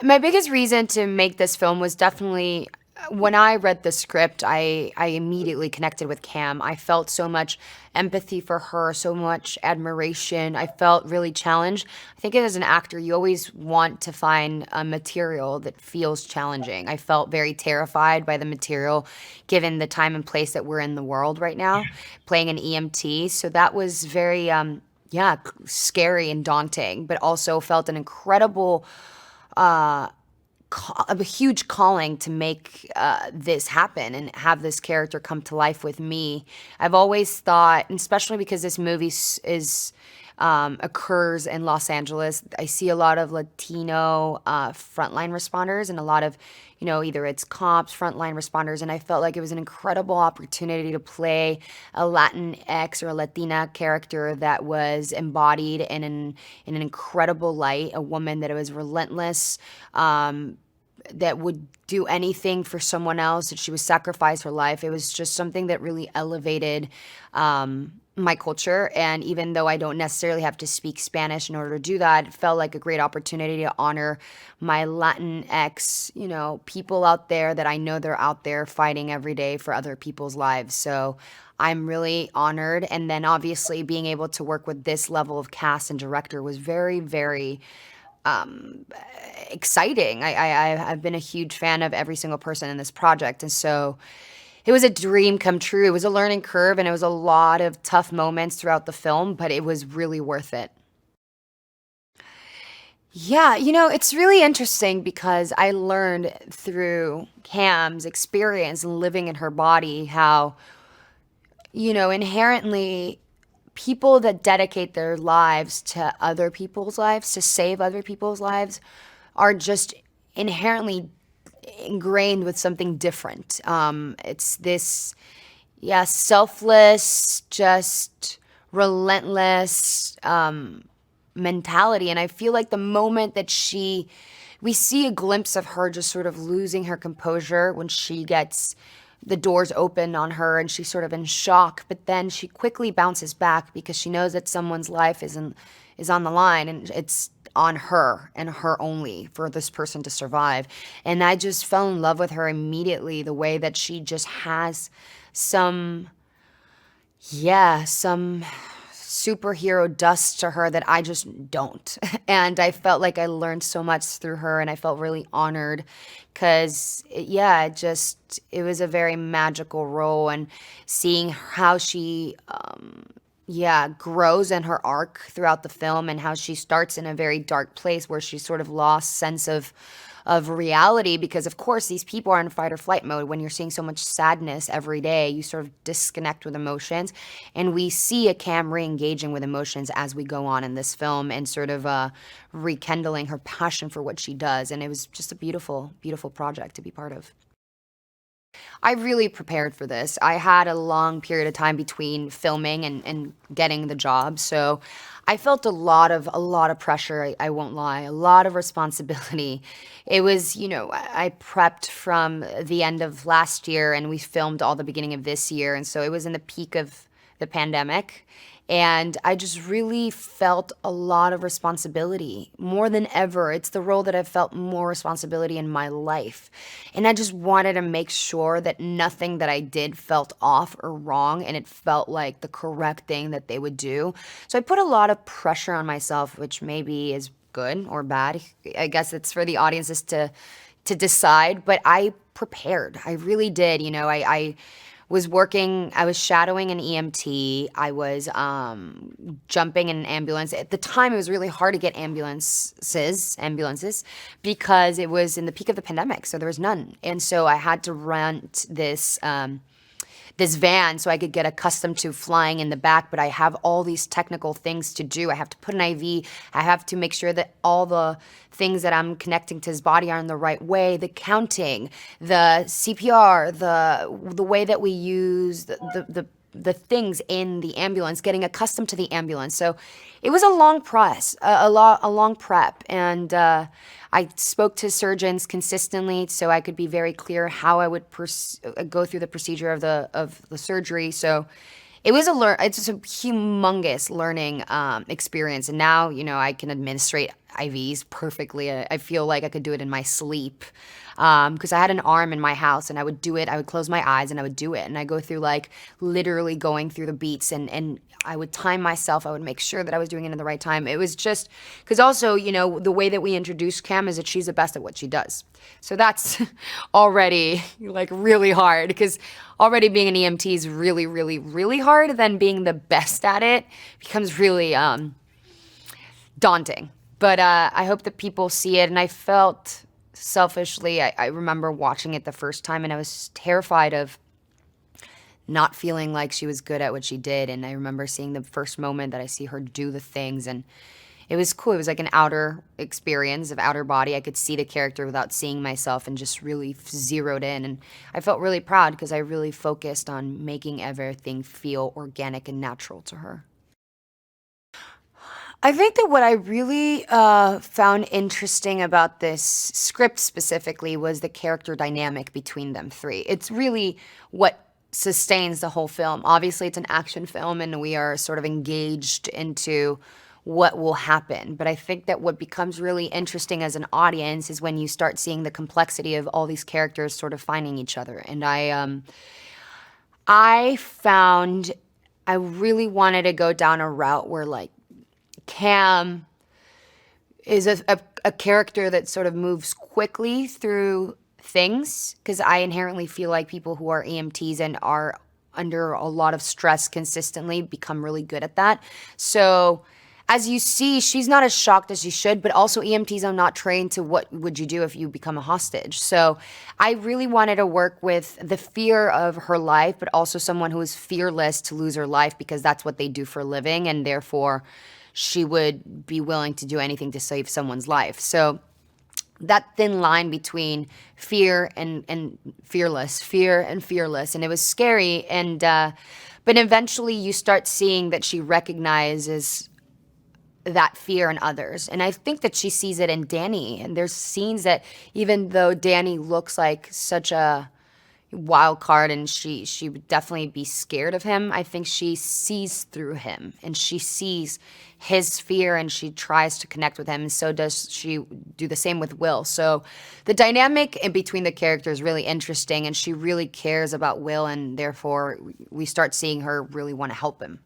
My biggest reason to make this film was definitely when I read the script, I immediately connected with Cam. I felt so much empathy for her, so much admiration. I felt really challenged. I think as an actor, you always want to find a material that feels challenging. I felt very terrified by the material given the time and place that we're in the world right now, playing an EMT. So that was very yeah, scary and daunting, but also felt an incredible a huge calling to make this happen and have this character come to life with me. I've always thought, and especially because this movie is occurs in Los Angeles, I see a lot of Latino frontline responders and a lot of, either it's cops, frontline responders, and I felt like it was an incredible opportunity to play a Latinx or a Latina character that was embodied in an incredible light, a woman that was relentless, that would do anything for someone else, that she would sacrifice her life. It was just something that really elevated my culture. And even though I don't necessarily have to speak Spanish in order to do that, it felt like a great opportunity to honor my Latinx, people out there that I know they're out there fighting every day for other people's lives. So I'm really honored. And then obviously being able to work with this level of cast and director was very, very exciting. I've been a huge fan of every single person in this project, and so it was a dream come true. It was a learning curve, and it was a lot of tough moments throughout the film, but it was really worth it. Yeah, it's really interesting because I learned through Cam's experience and living in her body how, inherently people that dedicate their lives to other people's lives, to save other people's lives, are just inherently ingrained with something different. It's this, yeah, selfless, just relentless mentality. And I feel like the moment that we see a glimpse of her just sort of losing her composure when she gets the doors open on her and she's sort of in shock, but then she quickly bounces back because she knows that someone's life is on the line, and it's on her and her only for this person to survive. And I just fell in love with her immediately, the way that she just has some, yeah, some superhero dust to her that I just don't. And I felt like I learned so much through her, and I felt really honored because, yeah, it was a very magical role. And seeing how she, yeah, grows in her arc throughout the film, and how she starts in a very dark place where she's sort of lost sense of reality, because of course these people are in fight or flight mode. When you're seeing so much sadness every day, you sort of disconnect with emotions, and we see a Cam re-engaging with emotions as we go on in this film, and sort of rekindling her passion for what she does. And it was just a beautiful, beautiful project to be part of. I really prepared for this. I had a long period of time between filming and getting the job. So I felt a lot of pressure, I won't lie, a lot of responsibility. It was, I prepped from the end of last year and we filmed all the beginning of this year. And so it was in the peak of the pandemic. And I just really felt a lot of responsibility more than ever. It's the role that I've felt more responsibility in my life. And I just wanted to make sure that nothing that I did felt off or wrong, and it felt like the correct thing that they would do. So I put a lot of pressure on myself, which maybe is good or bad. I guess it's for the audiences to decide, but I prepared. I really did. I was shadowing an EMT. I was jumping in an ambulance. At the time, it was really hard to get ambulances, because it was in the peak of the pandemic, so there was none. And so I had to rent this van so I could get accustomed to flying in the back, but I have all these technical things to do. I have to put an IV. I have to make sure that all the things that I'm connecting to his body are in the right way, the counting, the CPR, the way that we use the things in the ambulance, getting accustomed to the ambulance. So it was a long process, a long prep, and I spoke to surgeons consistently so I could be very clear how I would go through the procedure of the surgery. So it's just a humongous learning experience, and now I can administrate IVs perfectly. I feel like I could do it in my sleep. Because I had an arm in my house and I would do it. I would close my eyes and I would do it. And I go through like literally going through the beats and I would time myself. I would make sure that I was doing it in the right time. It was just because also, the way that we introduce Cam is that she's the best at what she does. So that's already like really hard because already being an EMT is really, really, really hard. Then being the best at it becomes really daunting. But I hope that people see it. And I felt selfishly, I remember watching it the first time and I was terrified of not feeling like she was good at what she did. And I remember seeing the first moment that I see her do the things, and it was cool. It was like an outer experience of outer body. I could see the character without seeing myself and just really zeroed in. And I felt really proud because I really focused on making everything feel organic and natural to her. I think that what I really found interesting about this script specifically was the character dynamic between them three. It's really what sustains the whole film. Obviously, it's an action film, and we are sort of engaged into what will happen. But I think that what becomes really interesting as an audience is when you start seeing the complexity of all these characters sort of finding each other. And I found I really wanted to go down a route where like Cam is a character that sort of moves quickly through things because I inherently feel like people who are EMTs and are under a lot of stress consistently become really good at that. So as you see, she's not as shocked as she should, but also EMTs are not trained to what would you do if you become a hostage. So I really wanted to work with the fear of her life, but also someone who is fearless to lose her life because that's what they do for a living, and therefore she would be willing to do anything to save someone's life. So that thin line between fear and fearless, and it was scary. And but eventually you start seeing that she recognizes that fear in others, and I think that she sees it in Danny. And there's scenes that even though Danny looks like such a wild card and she would definitely be scared of him, I think she sees through him and she sees his fear and she tries to connect with him, and so does she do the same with Will. So the dynamic in between the characters is really interesting, and she really cares about Will, and therefore we start seeing her really want to help him.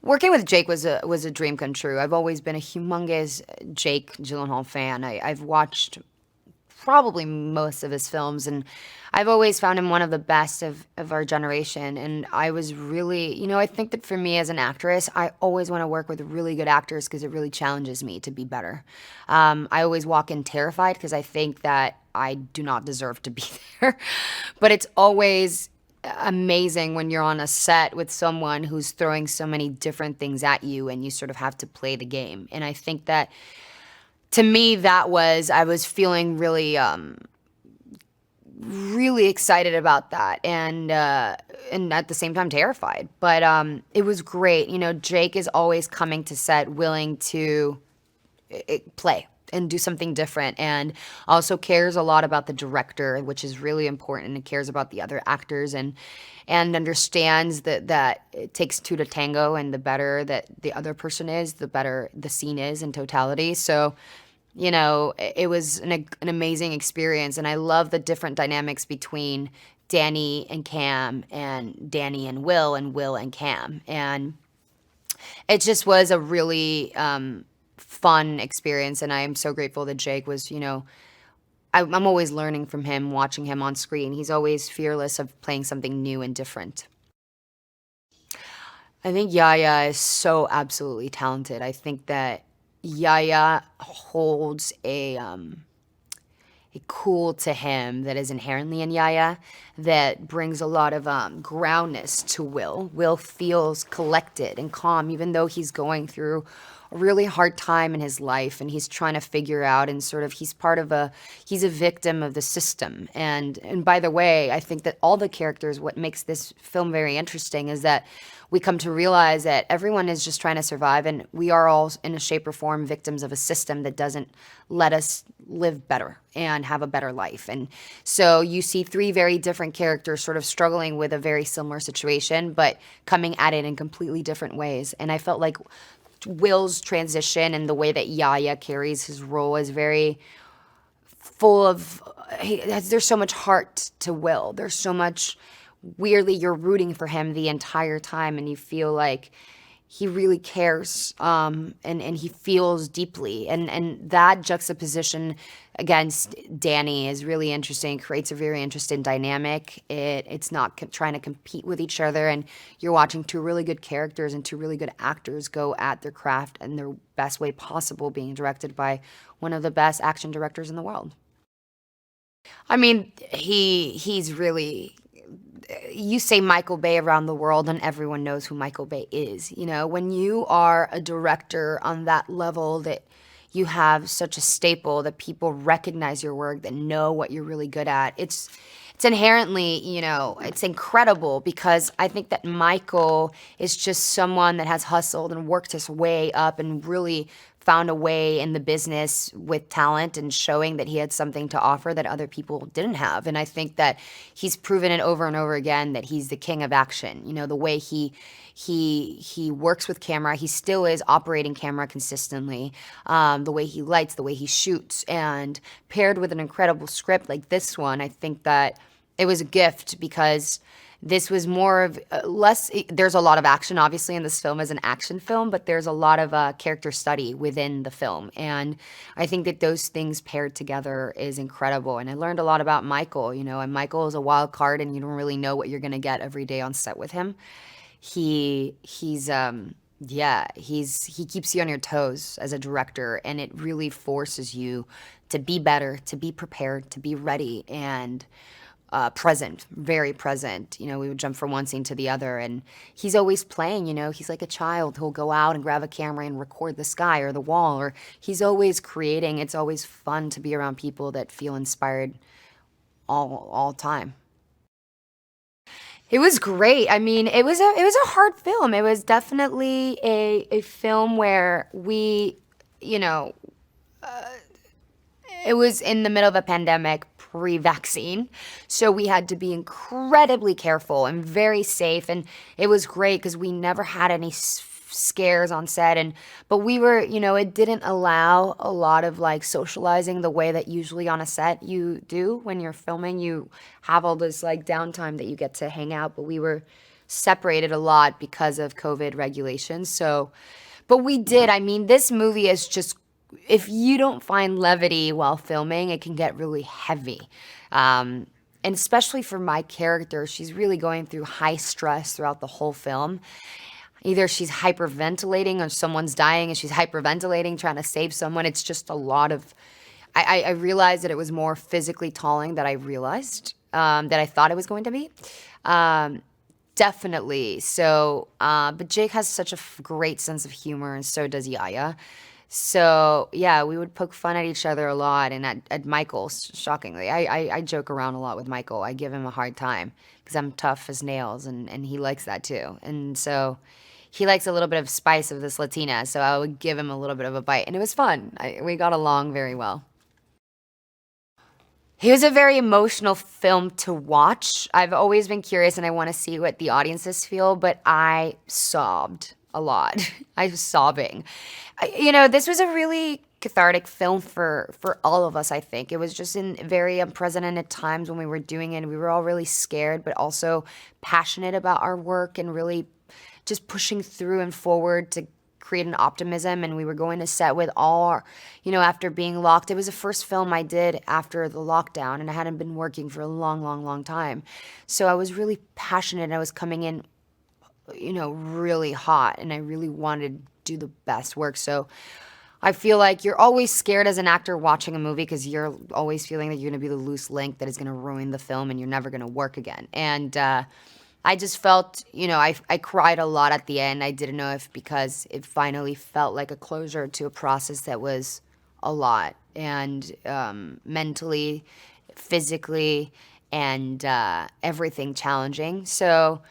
Working with Jake was a dream come true. I've always been a humongous Jake Gyllenhaal fan. I've watched probably most of his films, and I've always found him one of the best of our generation. And I was really, I think that for me as an actress, I always want to work with really good actors because it really challenges me to be better. I always walk in terrified because I think that I do not deserve to be there. But it's always amazing when you're on a set with someone who's throwing so many different things at you and you sort of have to play the game. And I think that to me, I was feeling really, really excited about that, and at the same time terrified. But it was great. Jake is always coming to set willing to play and do something different, and also cares a lot about the director, which is really important, and cares about the other actors, and understands that it takes two to tango, and the better that the other person is, the better the scene is in totality. So it was an amazing experience, and I love the different dynamics between Danny and Cam, and Danny and Will and Cam, and it just was a really fun experience. And I am so grateful that Jake was, I'm always learning from him, watching him on screen. He's always fearless of playing something new and different. I think Yaya is so absolutely talented. I think that Yaya holds a cool to him that is inherently in Yaya that brings a lot of groundness to Will. Will feels collected and calm, even though he's going through a really hard time in his life, and he's trying to figure out, and sort of he's a victim of the system. And by the way, I think that all the characters, what makes this film very interesting is that we come to realize that everyone is just trying to survive, and we are all in a shape or form victims of a system that doesn't let us live better and have a better life. And so you see three very different characters sort of struggling with a very similar situation, but coming at it in completely different ways. And I felt like Will's transition and the way that Yaya carries his role is very full of there's so much heart to Will. There's so much, weirdly, you're rooting for him the entire time, and you feel like he really cares, and he feels deeply, and that juxtaposition against Danny is really interesting. It creates a very interesting dynamic. It's not trying to compete with each other, and you're watching two really good characters and two really good actors go at their craft in their best way possible, being directed by one of the best action directors in the world. I mean, he's really, you say Michael Bay around the world and everyone knows who Michael Bay is. You know, when you are a director on that level, that you have such a staple, that people recognize your work, that know what you're really good at, it's inherently, it's incredible, because I think that Michael is just someone that has hustled and worked his way up and really found a way in the business with talent and showing that he had something to offer that other people didn't have. And I think that he's proven it over and over again that he's the king of action. You know, the way he works with camera, he still is operating camera consistently. The way he lights, the way he shoots, and paired with an incredible script like this one, I think that it was a gift, because this was more of less. There's a lot of action, obviously, in this film as an action film, but there's a lot of character study within the film, and I think that those things paired together is incredible. And I learned a lot about Michael, and Michael is a wild card, and you don't really know what you're gonna get every day on set with him. He's yeah, he keeps you on your toes as a director, and it really forces you to be better, to be prepared, to be ready, and present, very present. We would jump from one scene to the other, and he's always playing, he's like a child who'll go out and grab a camera and record the sky or the wall, or he's always creating. It's always fun to be around people that feel inspired all time. It was great. I mean, it was a hard film. It was definitely a film where you know, it was in the middle of a pandemic, pre-vaccine, so we had to be incredibly careful and very safe. And it was great because we never had any scares on set, but we were, it didn't allow a lot of like socializing the way that usually on a set you do when you're filming. You have all this like downtime that you get to hang out, but we were separated a lot because of COVID regulations. So, but we did. I mean, this movie is just, if you don't find levity while filming, it can get really heavy. And especially for my character, she's really going through high stress throughout the whole film. Either she's hyperventilating or someone's dying and she's hyperventilating, trying to save someone. It's just a lot of, I realized that it was more physically tolling than I realized, that I thought it was going to be. Definitely. So, but Jake has such a great sense of humor, and so does Yaya. So yeah, we would poke fun at each other a lot, and at Michael, shockingly. I joke around a lot with Michael. I give him a hard time because I'm tough as nails, and he likes that too. And so he likes a little bit of spice of this Latina, so I would give him a little bit of a bite, and it was fun. We got along very well. He was a very emotional film to watch. I've always been curious, and I want to see what the audiences feel, but I sobbed a lot. I was sobbing. This was a really cathartic film for all of us, I think. It was just in very unprecedented times when we were doing it. We were all really scared, but also passionate about our work and really just pushing through and forward to create an optimism. And we were going to set with all our, after being locked. It was the first film I did after the lockdown, and I hadn't been working for a long, long, long time. So I was really passionate, and I was coming in really hot, and I really wanted to do the best work. So I feel like you're always scared as an actor watching a movie because you're always feeling that you're going to be the loose link that is going to ruin the film and you're never going to work again. And I just felt, I cried a lot at the end. I didn't know if because it finally felt like a closure to a process that was a lot, and mentally, physically, and everything challenging. So,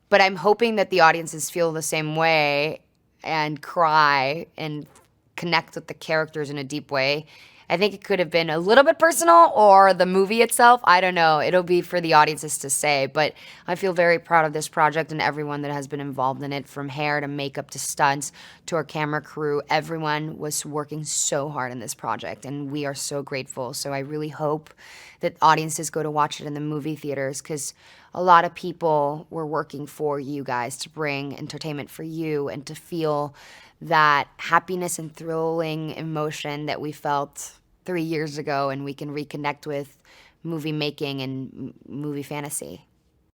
but I'm hoping that the audiences feel the same way and cry and connect with the characters in a deep way. I think it could have been a little bit personal, or the movie itself. I don't know. It'll be for the audiences to say. But I feel very proud of this project and everyone that has been involved in it, from hair to makeup to stunts to our camera crew. Everyone was working so hard in this project, and we are so grateful. So I really hope that audiences go to watch it in the movie theaters, because a lot of people were working for you guys to bring entertainment for you and to feel that happiness and thrilling emotion that we felt 3 years ago, and we can reconnect with movie making and movie fantasy.